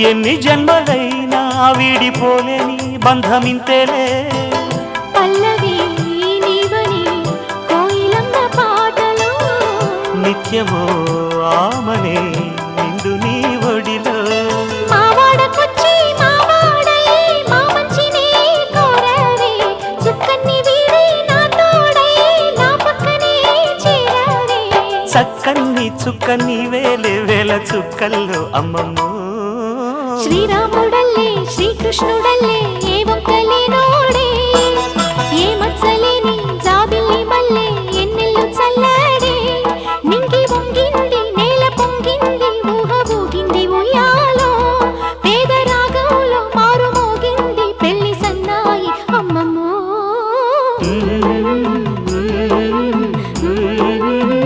ఎన్ని జన్మలైనా వీడిపోలేని బంధమింతేలే పల్లవి నీవని కోయిలమ్మ పాటలో నిత్యమో ఆమనే నిండు నీ ఒడిలో మావాడకొచ్చి మావాడై మా మంచినే కోరవే చుక్కన్ని వీడి నా తోడై నా పక్కనే చేరవే చక్కన్ని చుక్కన్ని వేలే వేల చుక్కల్లో అమ్మమ్మో శ్రీరాముడల్లే శ్రీకృష్ణుడల్లే